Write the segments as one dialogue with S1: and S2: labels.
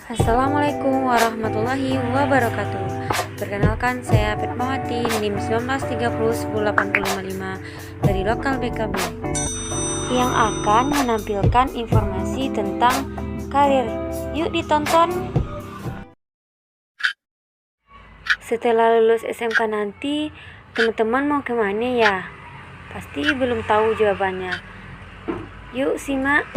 S1: Assalamualaikum warahmatullahi wabarakatuh. Perkenalkan, saya Fatmawati, NIM 19301085 dari Lokal BKB yang akan menampilkan informasi tentang karir. Yuk ditonton. Setelah lulus SMK nanti, teman-teman mau kemana ya? Pasti belum tahu jawabannya. Yuk simak.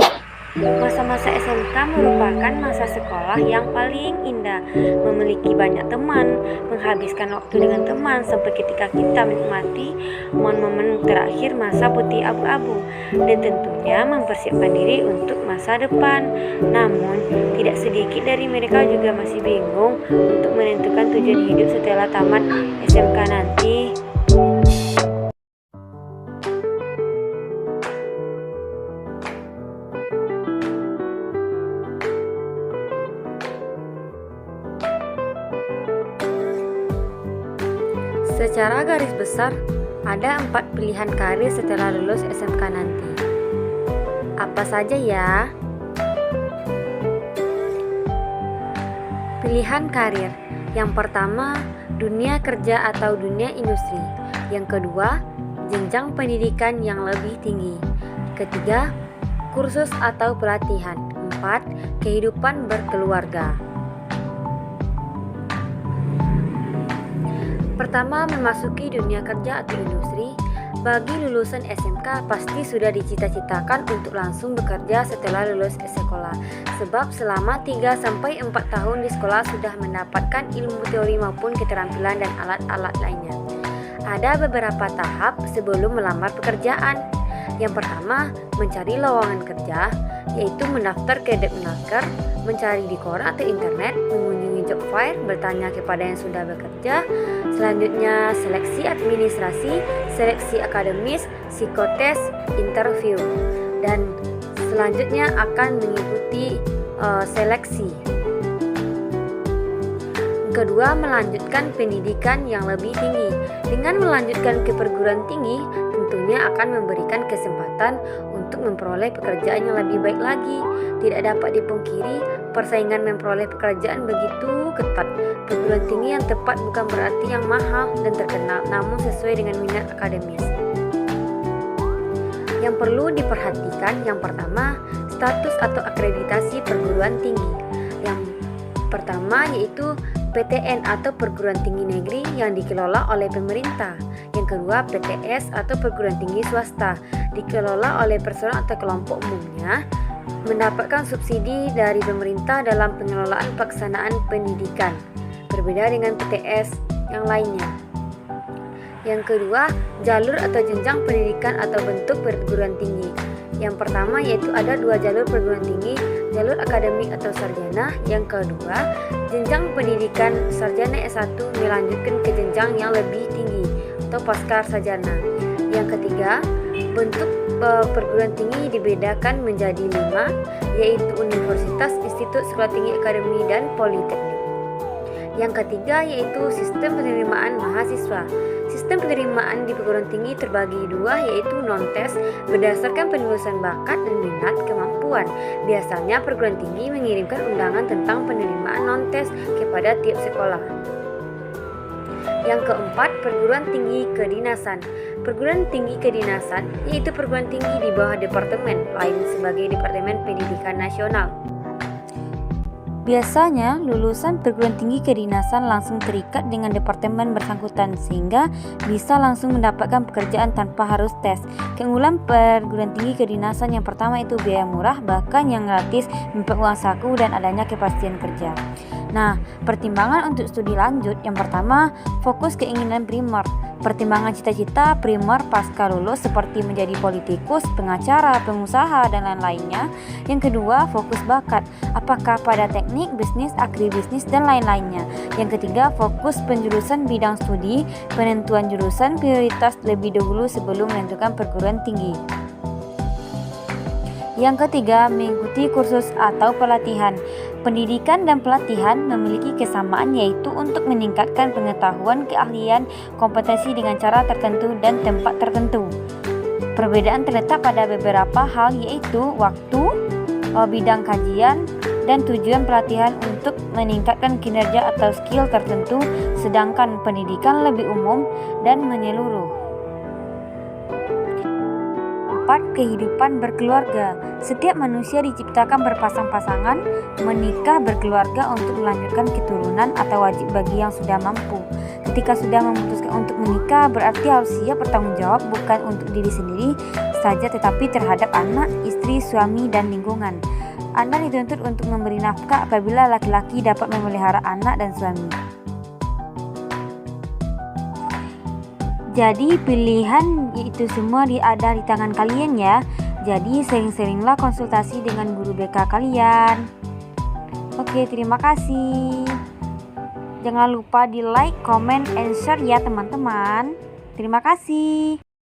S1: Masa-masa SMK merupakan masa sekolah yang paling indah, memiliki banyak teman, menghabiskan waktu dengan teman sampai ketika kita menikmati momen-momen terakhir masa putih abu-abu, dan tentunya mempersiapkan diri untuk masa depan. Namun, tidak sedikit dari mereka juga masih bingung untuk menentukan tujuan hidup setelah tamat SMK nanti. Secara garis besar, ada 4 pilihan karir setelah lulus SMK nanti. Apa saja ya? Pilihan karir. Yang pertama, dunia kerja atau dunia industri. Yang kedua, jenjang pendidikan yang lebih tinggi. Ketiga, kursus atau pelatihan. 4, kehidupan berkeluarga. Pertama, memasuki dunia kerja atau industri. Bagi lulusan SMK pasti sudah dicita-citakan untuk langsung bekerja setelah lulus sekolah. Sebab selama 3-4 tahun di sekolah sudah mendapatkan ilmu teori maupun keterampilan dan alat-alat lainnya. Ada beberapa tahap sebelum melamar pekerjaan. Yang pertama, mencari lowongan kerja, yaitu mendaftar ke Depnaker, mencari di koran atau internet, mengunjungi job fair, bertanya kepada yang sudah bekerja. Selanjutnya, seleksi administrasi, seleksi akademis, psikotes, interview, dan selanjutnya akan mengikuti seleksi. Kedua, melanjutkan pendidikan yang lebih tinggi. Dengan melanjutkan ke perguruan tinggi, tentunya akan memberikan kesempatan untuk memperoleh pekerjaan yang lebih baik lagi. Tidak dapat dipungkiri, persaingan memperoleh pekerjaan begitu ketat. Perguruan tinggi yang tepat bukan berarti yang mahal dan terkenal, namun sesuai dengan minat akademis. Yang perlu diperhatikan, yang pertama, status atau akreditasi perguruan tinggi. Yang pertama yaitu PTN atau perguruan tinggi negeri yang dikelola oleh pemerintah. Yang kedua, PTS atau perguruan tinggi swasta, dikelola oleh personal atau kelompok umumnya, mendapatkan subsidi dari pemerintah dalam pengelolaan pelaksanaan pendidikan, berbeda dengan PTS yang lainnya. Yang kedua, jalur atau jenjang pendidikan atau bentuk perguruan tinggi. Yang pertama yaitu ada 2 jalur perguruan tinggi, jalur akademik atau sarjana. Yang kedua, jenjang pendidikan sarjana S1 melanjutkan ke jenjang yang lebih tinggi atau pasca sarjana. Yang ketiga, bentuk perguruan tinggi dibedakan menjadi 5, yaitu universitas, institut, sekolah tinggi, akademi, dan politeknik. Yang ketiga yaitu sistem penerimaan mahasiswa. Sistem penerimaan di perguruan tinggi terbagi 2, yaitu non-tes berdasarkan penelusuran bakat dan minat kemampuan. Biasanya perguruan tinggi mengirimkan undangan tentang penerimaan non-tes kepada tiap sekolah. Yang keempat, perguruan tinggi kedinasan. Perguruan tinggi kedinasan yaitu perguruan tinggi di bawah departemen lain sebagai Departemen Pendidikan Nasional. Biasanya, lulusan perguruan tinggi kedinasan langsung terikat dengan departemen bersangkutan sehingga bisa langsung mendapatkan pekerjaan tanpa harus tes. Keunggulan perguruan tinggi kedinasan yang pertama itu biaya murah, bahkan yang gratis, uang saku, dan adanya kepastian kerja. Nah, pertimbangan untuk studi lanjut, yang pertama, fokus keinginan primer. Pertimbangan cita-cita primer pasca lulus seperti menjadi politikus, pengacara, pengusaha, dan lain-lainnya. Yang kedua, fokus bakat. Apakah pada teknik, bisnis, agribisnis, dan lain-lainnya. Yang ketiga, fokus penjurusan bidang studi, penentuan jurusan prioritas lebih dahulu sebelum menentukan perguruan tinggi. Yang ketiga, mengikuti kursus atau pelatihan. Pendidikan dan pelatihan memiliki kesamaan, yaitu untuk meningkatkan pengetahuan, keahlian, kompetensi dengan cara tertentu dan tempat tertentu. Perbedaan terletak pada beberapa hal, yaitu waktu, bidang kajian, dan tujuan pelatihan untuk meningkatkan kinerja atau skill tertentu, sedangkan pendidikan lebih umum dan menyeluruh. 4. Kehidupan berkeluarga. Setiap manusia diciptakan berpasang-pasangan, menikah, berkeluarga untuk melanjutkan keturunan atau wajib bagi yang sudah mampu. Ketika sudah memutuskan untuk menikah, berarti harus siap bertanggung jawab bukan untuk diri sendiri saja tetapi terhadap anak, istri, suami, dan lingkungan. Anda dituntut untuk memberi nafkah apabila laki-laki dapat memelihara anak dan suami. Jadi pilihan itu semua ada di tangan kalian ya. Jadi sering-seringlah konsultasi dengan guru BK kalian. Oke, terima kasih. Jangan lupa di like, comment, and share ya teman-teman. Terima kasih.